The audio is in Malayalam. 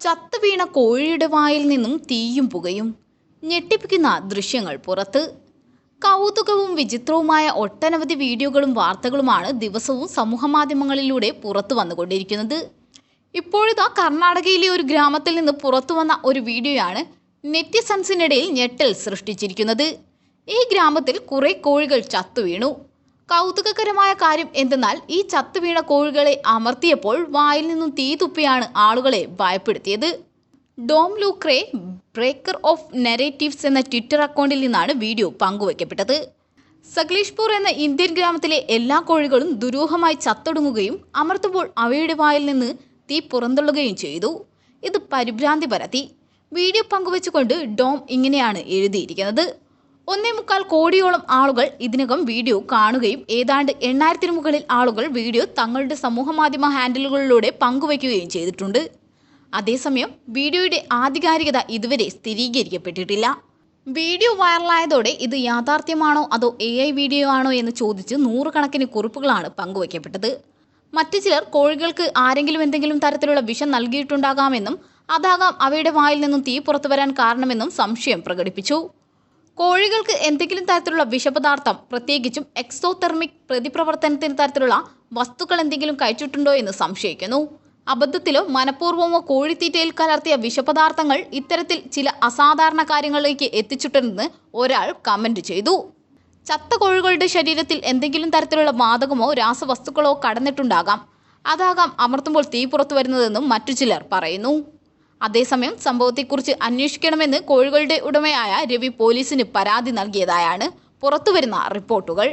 ചത്തുവീണ കോഴിയുടെ വായിൽ നിന്നും തീയും പുകയും. ഞെട്ടിപ്പിക്കുന്ന ദൃശ്യങ്ങൾ പുറത്ത്. കൗതുകവും വിചിത്രവുമായ ഒട്ടനവധി വീഡിയോകളും വാർത്തകളുമാണ് ദിവസവും സമൂഹമാധ്യമങ്ങളിലൂടെ പുറത്തു വന്നുകൊണ്ടിരിക്കുന്നത്. ഇപ്പോഴിതാ കർണാടകയിലെ ഒരു ഗ്രാമത്തിൽ നിന്ന് പുറത്തു വന്ന ഒരു വീഡിയോയാണ് നെറ്റിസൺസിനിടയിൽ ഞെട്ടൽ സൃഷ്ടിച്ചിരിക്കുന്നത്. ഈ ഗ്രാമത്തിൽ കുറെ കോഴികൾ ചത്തുവീണു. കൗതുകകരമായ കാര്യം എന്തെന്നാൽ ഈ ചത്തുവീണ കോഴികളെ അമർത്തിയപ്പോൾ വായിൽ നിന്നും തീ തുപ്പിയാണ് ആളുകളെ ഭയപ്പെടുത്തിയത്. ഡോം ലൂക്രേ ബ്രേക്കർ ഓഫ് നെറേറ്റീവ്സ് എന്ന ട്വിറ്റർ അക്കൗണ്ടിൽ നിന്നാണ് വീഡിയോ പങ്കുവയ്ക്കപ്പെട്ടത്. സക്ലേഷ്പൂർ എന്ന ഇന്ത്യൻ ഗ്രാമത്തിലെ എല്ലാ കോഴികളും ദുരൂഹമായി ചത്തൊടുങ്ങുകയും അമർത്തുമ്പോൾ അവയുടെ വായിൽ നിന്ന് തീ പുറന്തള്ളുകയും ചെയ്തു. ഇത് പരിഭ്രാന്തി പരത്തി. വീഡിയോ പങ്കുവച്ചുകൊണ്ട് ഡോം ഇങ്ങനെയാണ് എഴുതിയിരിക്കുന്നത്. 1.25 കോടിയോളം ആളുകൾ ഇതിനകം വീഡിയോ കാണുകയും ഏതാണ്ട് 8000-ന് മുകളിൽ ആളുകൾ വീഡിയോ തങ്ങളുടെ സമൂഹമാധ്യമ ഹാൻഡിലുകളിലൂടെ പങ്കുവയ്ക്കുകയും ചെയ്തിട്ടുണ്ട്. അതേസമയം വീഡിയോയുടെ ആധികാരികത ഇതുവരെ സ്ഥിരീകരിക്കപ്പെട്ടിട്ടില്ല. വീഡിയോ വൈറലായതോടെ ഇത് യാഥാർത്ഥ്യമാണോ അതോ AI വീഡിയോ ആണോ എന്ന് ചോദിച്ച് നൂറുകണക്കിന് കുറിപ്പുകളാണ് പങ്കുവയ്ക്കപ്പെട്ടത്. മറ്റു ചിലർ കോഴികൾക്ക് ആരെങ്കിലും എന്തെങ്കിലും തരത്തിലുള്ള വിഷം നൽകിയിട്ടുണ്ടാകാമെന്നും അതാകാം അവയുടെ വായിൽ നിന്നും തീ പുറത്തു വരാൻ കാരണമെന്നും സംശയം പ്രകടിപ്പിച്ചു. കോഴികൾക്ക് എന്തെങ്കിലും തരത്തിലുള്ള വിഷപദാർത്ഥം, പ്രത്യേകിച്ചും എക്സോതെർമിക് പ്രതിപ്രവർത്തനത്തിന് തരത്തിലുള്ള വസ്തുക്കൾ എന്തെങ്കിലും കഴിച്ചിട്ടുണ്ടോ എന്ന് സംശയിക്കുന്നു. അബദ്ധത്തിലോ മനഃപൂർവ്വമോ കോഴിത്തീറ്റയിൽ കലർത്തിയ വിഷപദാർത്ഥങ്ങൾ ഇത്തരത്തിൽ ചില അസാധാരണ കാര്യങ്ങളിലേക്ക് എത്തിച്ചിട്ടുണ്ടെന്ന് ഒരാൾ കമന്റ് ചെയ്തു. ചത്ത കോഴികളുടെ ശരീരത്തിൽ എന്തെങ്കിലും തരത്തിലുള്ള വാതകമോ രാസവസ്തുക്കളോ കടന്നിട്ടുണ്ടാകാം. അതാകാം അമർത്തുമ്പോൾ തീ പുറത്തു വരുന്നതെന്നും മറ്റു ചിലർ പറയുന്നു. അതേസമയം സംഭവത്തെക്കുറിച്ച് അന്വേഷിക്കണമെന്ന് കോഴികളുടെ ഉടമയായ രവി പോലീസിന് പരാതി നൽകിയതായാണ് പുറത്തുവരുന്ന റിപ്പോർട്ടുകൾ.